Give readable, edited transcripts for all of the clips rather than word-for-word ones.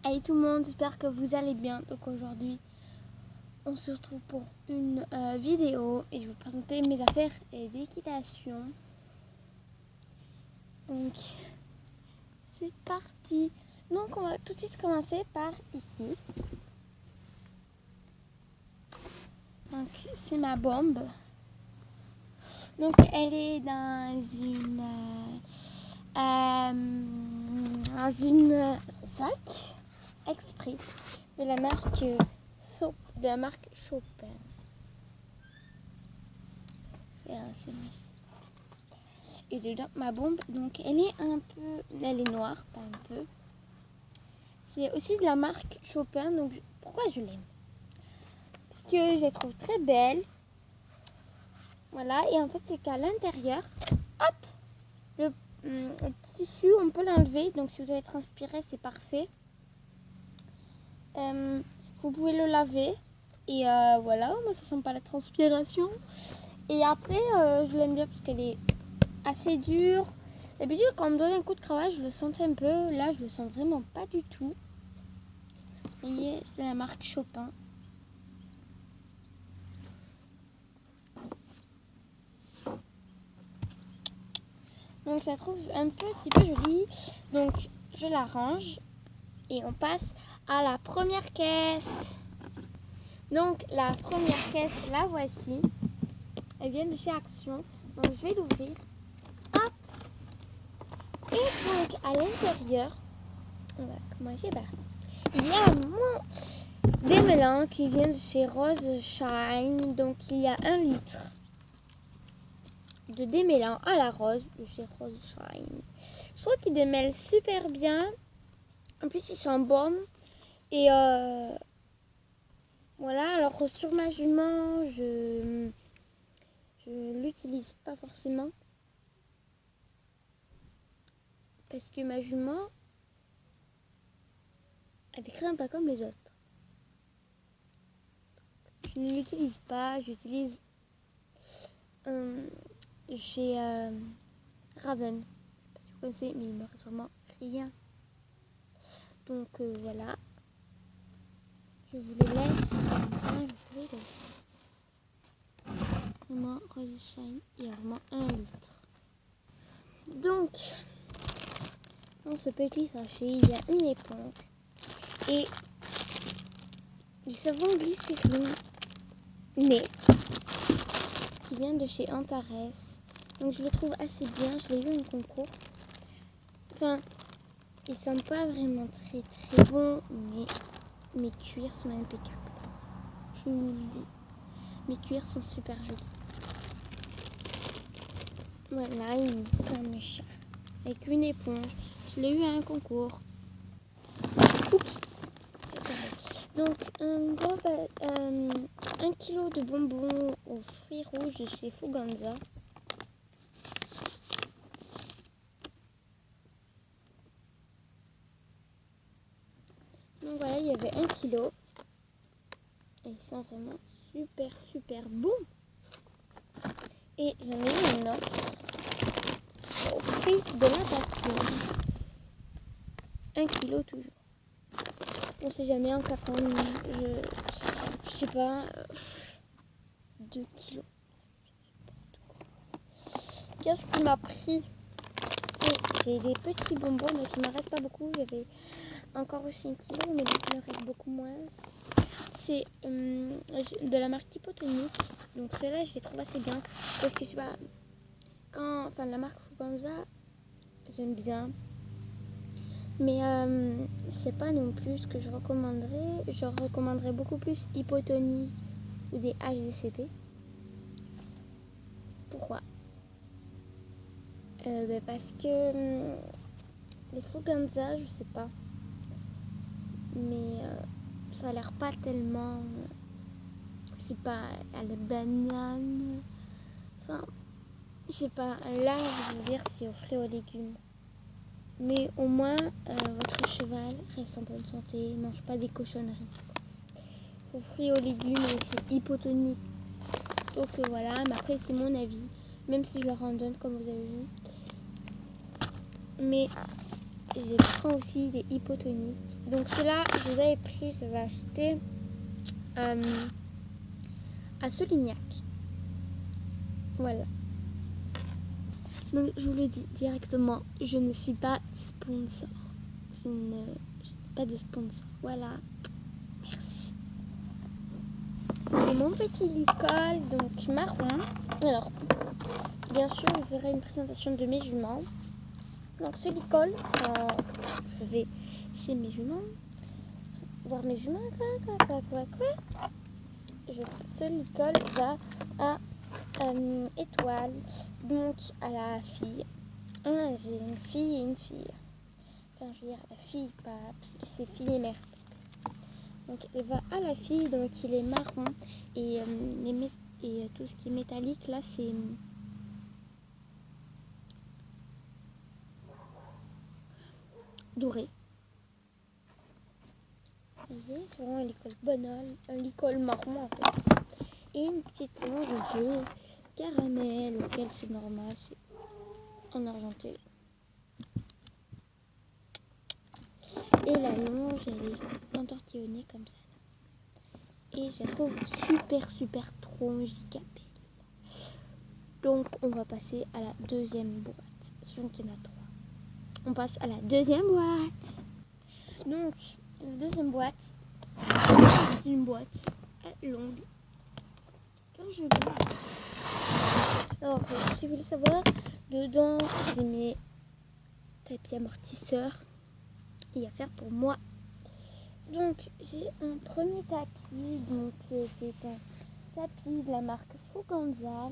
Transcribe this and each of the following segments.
Hey tout le monde, j'espère que vous allez bien. Donc aujourd'hui, on se retrouve pour une vidéo et je vais vous présenter mes affaires d'équitation. Donc, c'est parti. Donc, on va tout de suite commencer par ici. Donc, c'est ma bombe. Donc, elle est dans une sac exprès de la marque Chopin. Et dedans, ma bombe, donc elle est noire, pas un peu. C'est aussi de la marque Chopin, donc pourquoi je l'aime? Parce que je la trouve très belle. Voilà, et en fait, c'est qu'à l'intérieur, hop, le petit tissu, on peut l'enlever. Donc, si vous avez transpiré, c'est parfait. Vous pouvez le laver. Et voilà, moi, ça sent pas la transpiration. Et après, je l'aime bien parce qu'elle est assez dure. D'habitude, quand on me donne un coup de cravache, je le sentais un peu. Là, je le sens vraiment pas du tout. Vous voyez, c'est la marque Chopin. Donc, je la trouve un petit peu jolie. Donc, je la range. Et on passe à la première caisse. Donc, la première caisse, la voici. Elle vient de chez Action. Donc, je vais l'ouvrir. Hop! Et donc, à l'intérieur, on va commencer par ça. Il y a mon démêlant qui vient de chez Rose Shine. Donc, il y a 1 litre de démêlant à la rose de chez Rose Shine. Je trouve qu'il démêle super bien. En plus, il sent bon. Et voilà, alors sur ma jument, je l'utilise pas forcément. Parce que ma jument, elle craint pas comme les autres. Je ne l'utilise pas, j'utilise chez Raven. Je sais pas si vous connaissez, mais il me reste vraiment rien. Donc voilà. Je vous le laisse comme ça, vous pouvez le vraiment Rose Shine, il y a vraiment 1 litre. Donc, dans ce petit sachet, il y a une éponge et du savon glycérine mais qui vient de chez Antares. Donc je le trouve assez bien, je l'ai eu en concours. Enfin, ils sont pas vraiment très très bons, mais mes cuirs sont impeccables. Je vous le dis, mes cuirs sont super jolis. Voilà, une comme un chat avec une éponge. Je l'ai eu à un concours. Oups. Donc, 1 kilo de bonbons aux fruits rouges de chez Fuganza. Donc voilà, il y avait 1 kilo. Et ils sont vraiment super bons. Et j'en ai eu un autre aux fruits de la patine. 1 kilo toujours. On sait jamais, en cas quand je sais pas, 2 kilos. Qu'est-ce qui m'a pris? Et j'ai des petits bonbons, donc il ne me reste pas beaucoup. J'avais encore aussi 1 kilo, mais donc il me reste beaucoup moins. C'est de la marque Hypotonique. Donc celle-là, je les trouve assez bien. Parce que je sais pas, la marque Fuganza, j'aime bien. Mais c'est pas non plus ce que je recommanderais. Je recommanderais beaucoup plus Hypotonique ou des HDCP. Pourquoi? Parce que les Fuganza, je sais pas. Mais ça a l'air pas tellement, je sais pas, à la banane. Enfin, je sais pas. Là, je veux dire, c'est aux fruits aux légumes. Mais au moins, votre cheval reste en bonne santé, ne mange pas des cochonneries. Aux fruits et aux légumes, c'est hypotonique. Donc voilà, mais après c'est mon avis. Même si je leur en donne, comme vous avez vu. mais je prends aussi des hypotoniques. Donc ceux-là, je les avais pris, je vais acheter à Solignac. Voilà. Donc je vous le dis directement, je ne suis pas sponsor. Je n'ai pas de sponsor. Voilà. Merci. Et mon petit licol, donc marron. Alors, bien sûr, je ferai une présentation de mes juments. Donc ce licol, je vais chez mes juments, voir mes juments, ce licol va à Étoile, donc à la fille. J'ai une fille et une fille. Enfin, je veux dire la fille, pas parce que c'est fille et mère. Donc elle va à la fille, donc il est marron et, tout ce qui est métallique là c'est doré. Vous voyez, c'est vraiment un licol banal, un licol marron en fait. Et une petite longe bleue, caramel, auquel c'est normal, c'est en argenté. Et la longe, elle est entortillonnée comme ça. Et je la trouve super trop handicapée. Donc on va passer à la deuxième boîte. Sachant qu'il y en a 3. On passe à la deuxième boîte. Donc la deuxième boîte, c'est une boîte longue. Quand je l'ouvre. Alors si vous voulez savoir, dedans j'ai mes tapis amortisseurs et à faire pour moi. Donc j'ai un premier tapis, donc c'est un tapis de la marque Fuganza.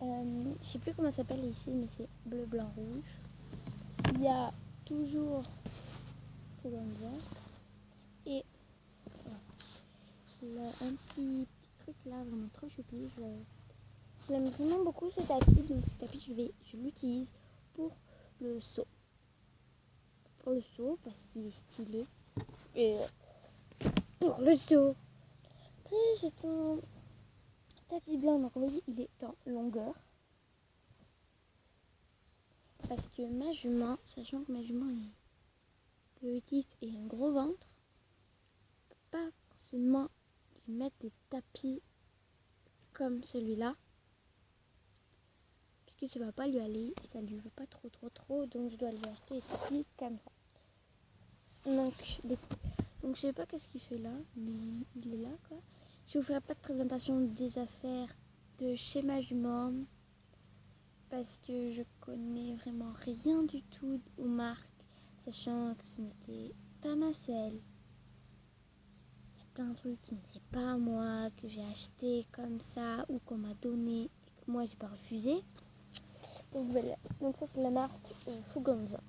Je sais plus comment ça s'appelle ici, mais c'est bleu, blanc, rouge. Il y a toujours Fuganza et voilà. Un petit truc là, vraiment trop choupi. J'aime vraiment beaucoup ce tapis, donc ce tapis je l'utilise pour le seau. Pour le seau parce qu'il est stylé. Et pour le seau. Après j'ai un tapis blanc, donc vous voyez il est en longueur. Parce que ma jument, sachant que ma jument est petite et un gros ventre, je ne peux pas forcément lui mettre des tapis comme celui-là. Parce que ça ne va pas lui aller, ça ne lui va pas trop, donc je dois lui acheter des tapis comme ça. Donc je sais pas qu'est-ce qu'il fait là, mais il est là quoi. Je ne vous ferai pas de présentation des affaires de chez ma jument. Parce que je connais vraiment rien du tout aux marques, sachant que ce n'était pas ma selle. Il y a plein de trucs qui n'étaient pas à moi, que j'ai acheté comme ça ou qu'on m'a donné et que moi j'ai pas refusé. Donc voilà, donc ça c'est la marque Fuganza.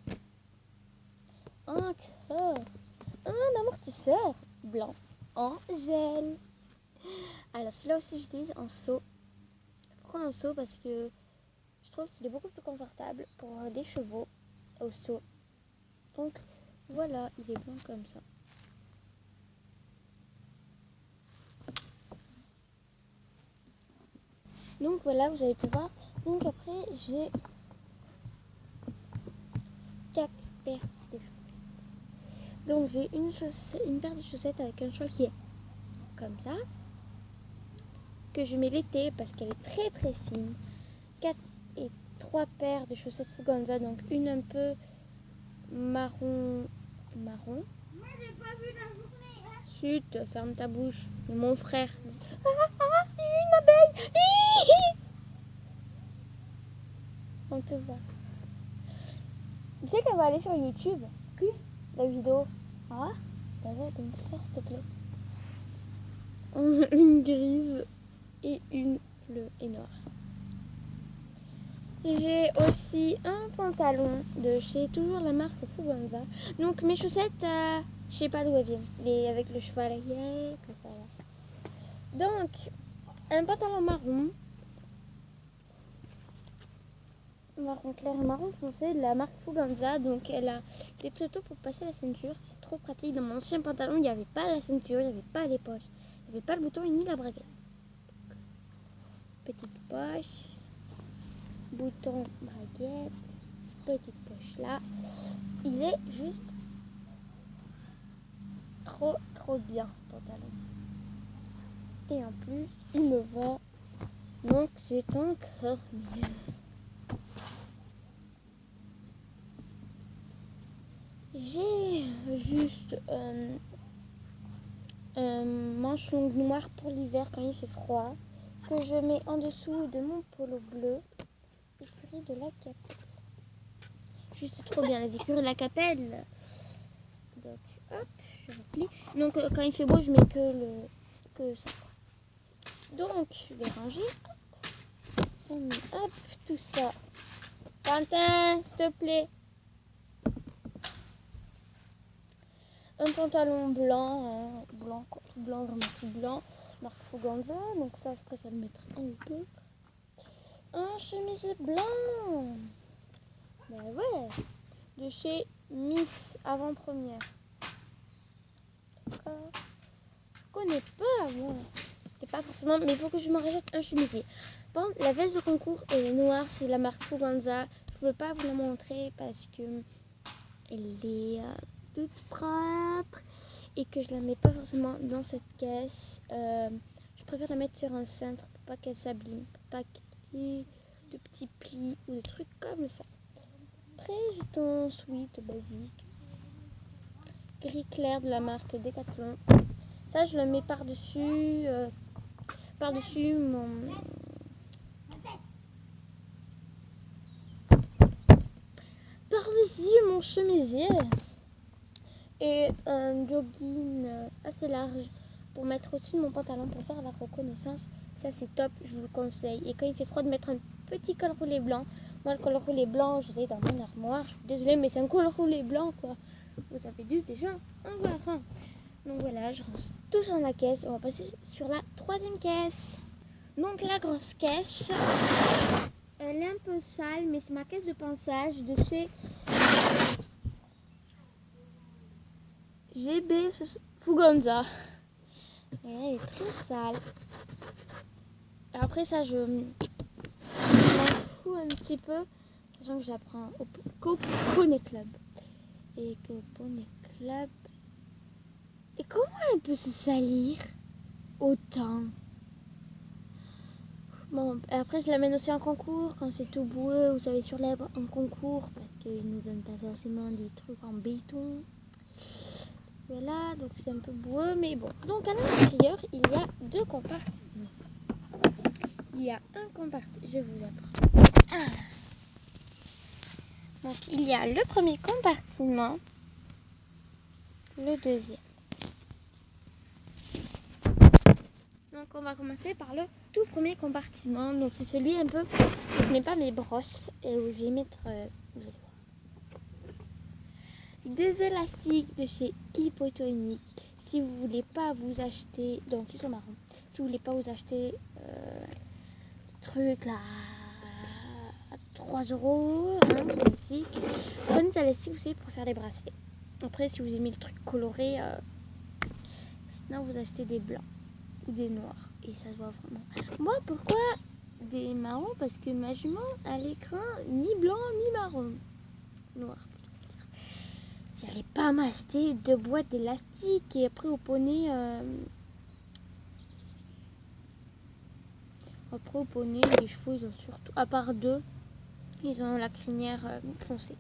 Encore un amortisseur blanc en gel. Alors celui-là aussi j'utilise en seau. Pourquoi en seau? Parce que je trouve qu'il est beaucoup plus confortable pour des chevaux au seau. Donc voilà, il est blanc comme ça. Donc voilà, vous avez pu voir. Donc après, j'ai 4 paires de chaussettes. Donc j'ai une paire de chaussettes avec un choix qui est comme ça, que je mets l'été parce qu'elle est très fine. 4 et 3 paires de chaussettes Fuganza, donc une un peu marron. Moi j'ai pas vu la journée. Chut, ferme ta bouche. Mon frère. Une abeille. On te voit. Tu sais qu'elle va aller sur YouTube. Qui? La vidéo. Ah, bah ouais, donc sors s'il te plaît. Une grise et une bleue et noire. J'ai aussi un pantalon de chez toujours la marque Fuganza. Donc mes chaussettes, je sais pas d'où elles viennent. Avec le cheval comme ça là. Donc un pantalon marron clair et marron foncé de la marque Fuganza. Donc elle a des photos pour passer la ceinture. C'est trop pratique. Dans mon ancien pantalon, il n'y avait pas la ceinture, il n'y avait pas les poches, il n'y avait pas le bouton et ni la braguette. Petite poche, bouton, braguette. petite poche là. Il est juste trop bien ce pantalon. Et en plus, il me va. Donc c'est encore mieux. J'ai juste manche longue noire pour l'hiver quand il fait froid, que je mets en dessous de mon polo bleu, écurie de la Capelle. Juste trop bien, les écuries de la Capelle. Donc hop, je replie. Donc quand il fait beau, je mets que ça. Donc je vais ranger. Hop, tout ça. Quentin, s'il te plaît. Un pantalon blanc, tout blanc, vraiment tout blanc, marque Fuganza, donc ça je préfère le mettre en hauteur. Un chemisier blanc, ben ouais, de chez Miss Avant-Première. D'accord. Je connais pas moi, c'était pas forcément, mais il faut que je me rachète un chemisier. Bon, la veste de concours est noire, c'est la marque Fuganza. Je ne veux pas vous la montrer parce que elle est toute propre et que je la mets pas forcément dans cette caisse. Je préfère la mettre sur un cintre pour pas qu'elle s'abîme, pour pas qu'il y ait de petits plis ou des trucs comme ça. Après j'ai un sweat basique gris clair de la marque Decathlon. Ça je le mets par-dessus mon chemisier. Et un jogging assez large pour mettre au-dessus de mon pantalon pour faire la reconnaissance. Ça c'est top, je vous le conseille. Et quand il fait froid, de mettre un petit col roulé blanc. Moi le col roulé blanc, je l'ai dans mon armoire. Je suis désolée, mais c'est un col roulé blanc quoi. Vous avez dû déjà en voir un. Donc voilà, je range tout dans la caisse. On va passer sur la troisième caisse. Donc la grosse caisse, elle est un peu sale, mais c'est ma caisse de pinçage de chez GB Fuganza. Elle est très sale. Après ça, je m'en fous un petit peu, sachant que je la prends au Poney Club. Et que Poney Club... Et comment elle peut se salir autant? Bon, après je l'amène aussi en concours, quand c'est tout boueux, vous savez, sur l'herbe en concours, parce qu'ils nous donnent pas forcément des trucs en béton. Voilà, donc c'est un peu boueux, mais bon. Donc à l'intérieur, il y a deux compartiments. Il y a un compartiment, je vous apprends. Donc il y a le premier compartiment, le deuxième. Donc on va commencer par le tout premier compartiment. Donc c'est celui un peu où je mets pas mes brosses et où je vais mettre des élastiques de chez Hypotonique. Si vous voulez pas vous acheter, donc ils sont marrons. Si vous voulez pas vous acheter truc là à 3 €, élastique. Prenez des élastiques, vous savez, pour faire les bracelets. Après, si vous aimez le truc coloré, sinon vous achetez des blancs ou des noirs. Et ça se voit vraiment. Moi, pourquoi des marrons? Parce que ma jument a l'écran mi-blanc, mi-marron. Noir, plutôt. J'allais pas m'acheter 2 boîtes d'élastiques et après au poney... Après au poney, les chevaux, ils ont surtout... À part 2, ils ont la crinière foncée.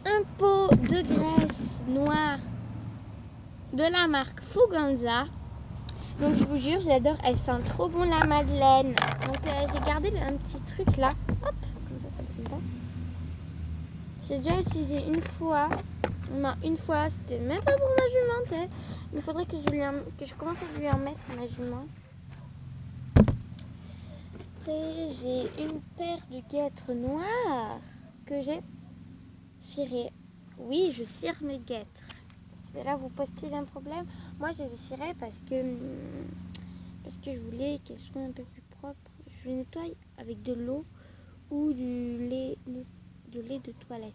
Un pot de graisse noire de la marque Fuganza. Donc je vous jure, j'adore, elle sent trop bon la madeleine. Donc j'ai gardé un petit truc là. Hop, comme ça brûle pas. J'ai déjà utilisé une fois. Non, une fois, c'était même pas pour ma jument. Il faudrait que je commence à lui en mettre à ma jument. Après, j'ai une paire de guêtres noires que j'ai cirées. Oui, je cire mes guêtres. Et là, vous pose-t-il un problème? Moi, je les ai cirées parce que je voulais qu'elles soient un peu plus propres. Je les nettoie avec de l'eau ou du lait de toilette.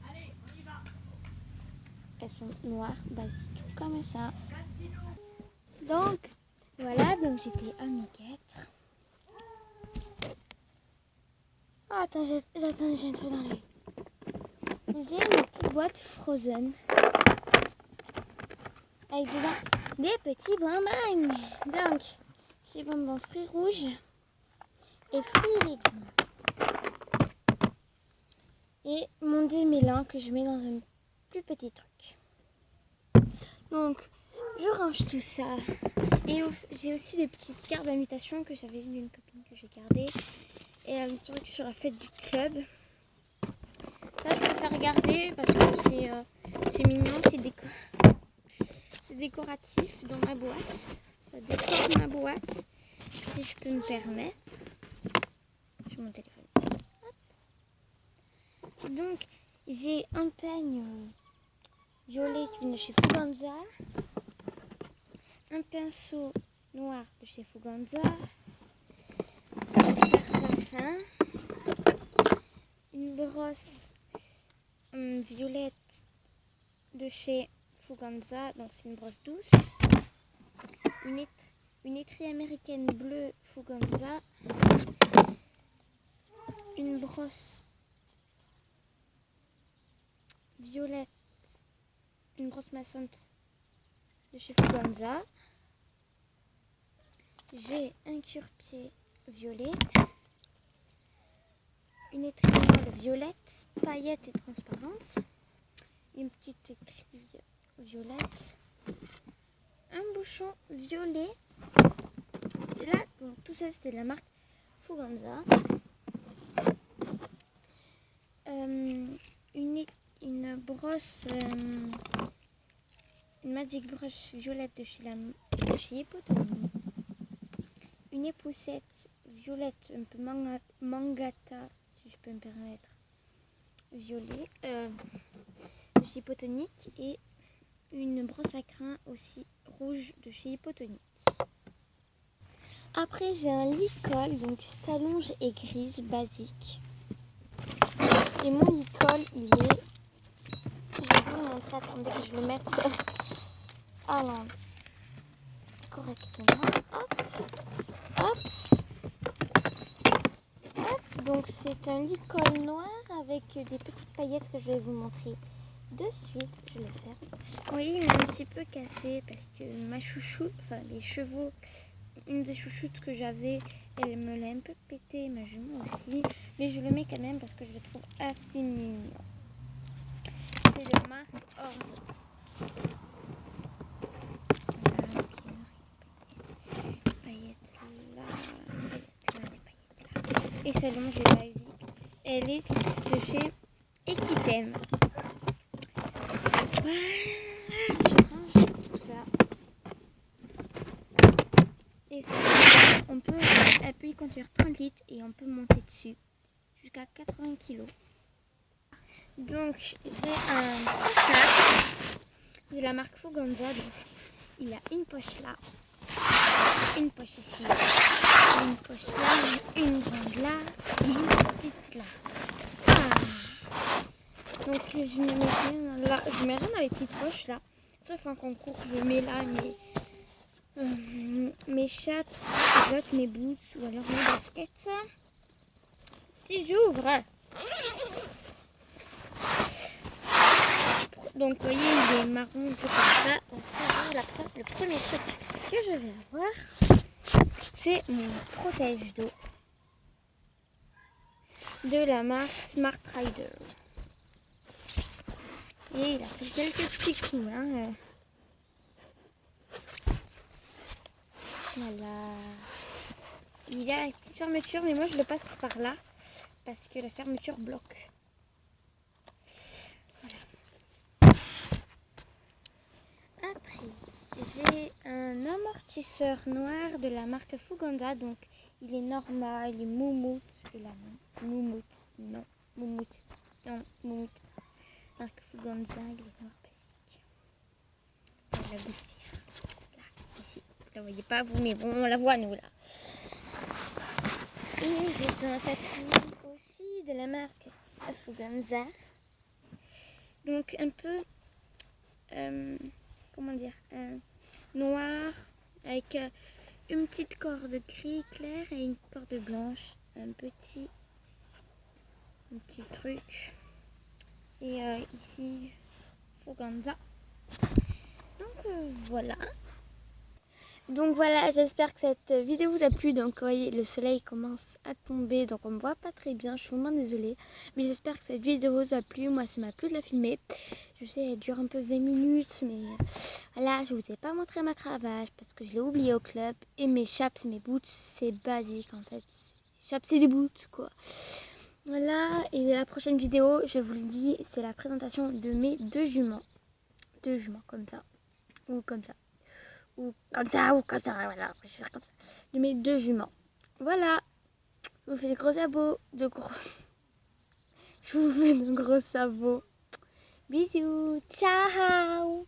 Allez, on y va. Elles sont noires, basiques, comme ça. Donc, voilà, donc j'étais à mes guêtres. Oh, attends, j'ai un truc dans l'œil. J'ai une petite boîte Frozen. Avec dedans des petits bonbons. Donc, ces bonbons fruits rouges et fruits et légumes. Et mon démêlant que je mets dans un plus petit truc. Donc, je range tout ça. Et j'ai aussi des petites cartes d'invitation que j'avais d'une copine que j'ai gardée. Et un truc sur la fête du club. Là, je préfère garder parce que c'est mignon, c'est décoratif dans ma boîte. Ça décore ma boîte, si je peux me permettre. J'ai mon téléphone. Hop. Donc, j'ai un peigne violet qui vient de chez Fuganza. Un pinceau noir de chez Fuganza. Parfum. Une brosse violette de chez Fuganza, donc c'est une brosse douce. Une étrie américaine bleue Fuganza. Une brosse violette, une brosse maçante de chez Fuganza. J'ai un cure-pied violet. Une étriole violette, paillette et transparente. Une petite étrille violette. Un bouchon violet. Et là, donc, tout ça c'était de la marque Fuganza. Une brosse, une Magic Brush violette de chez Hypotonic. Une époussette violette, un peu mangata, si je peux me permettre, violet, de chez Hypotonic. Et une brosse à crin aussi rouge de chez Hypotonic. Après, j'ai un lit-colle, donc s'allonge et grise, basique. Et mon lit-colle, il est... Je vais vous le montrer, attendez que je le mette à l'endroit correctement. Hop, hop, hop. Donc c'est un lit-colle noir avec des petites paillettes que je vais vous montrer de suite. Je vais le faire. Oui, il est un petit peu cassé parce que ma chouchou, enfin les chevaux, une des chouchoutes que j'avais, elle me l'a un peu pété, ma jument aussi. Mais je le mets quand même parce que je le trouve assez mignon. C'est de marque Orzo. Voilà, paillettes là, des paillettes là. Et s'allonge et basique. Elle est de chez Equitem. Voilà, je range tout ça. Et on peut appuyer contenir 30 litres et on peut monter dessus jusqu'à 80 kg. Donc j'ai un sac de la marque Fuganza. Donc il y a une poche là, une poche ici, une poche là, une grande là et une petite là. Ah. Donc je me mets rien là, je mets rien dans les petites poches là, sauf en concours je mets là mes chaps, mes boots ou alors mes baskets. Si j'ouvre, donc vous voyez il est marron un peu comme ça. Donc ça, le premier truc que je vais avoir, c'est mon protège d'eau de la marque Smart Rider. Et il a fait quelques petits coups. Hein. Voilà. Il y a une petite fermeture, mais moi je le passe par là parce que la fermeture bloque. Voilà. Après, j'ai un amortisseur noir de la marque Fuganza. Donc il est normal, il est moumoute. Et là, non. Moumoute. Non. Moumoute. Non. Moumoute. Marque Fuganza, il est noir basique. Voilà la gouttière. Là, ici. Vous la voyez pas vous, mais bon, on la voit nous là. Et j'ai un tapis aussi de la marque Fuganza. Donc un peu, comment dire, noir avec une petite corde gris clair et une corde blanche. Un petit un petit truc. Et ici, Foganza. Donc voilà. Donc voilà, j'espère que cette vidéo vous a plu. Donc vous voyez, le soleil commence à tomber, donc on me voit pas très bien, je suis vraiment désolée. Mais j'espère que cette vidéo vous a plu. Moi, ça m'a plu de la filmer. Je sais, elle dure un peu 20 minutes, mais voilà, je vous ai pas montré ma cravache parce que je l'ai oublié au club. Et mes chaps, mes boots, c'est basique en fait. Chaps, c'est des boots, quoi. Voilà, et la prochaine vidéo, je vous le dis, c'est la présentation de mes deux juments. Deux juments, comme ça, ou comme ça. Ou comme ça, voilà, je vais faire comme ça. De mes deux juments. Voilà, je vous fais des gros sabots, je vous fais de gros sabots. Bisous, ciao.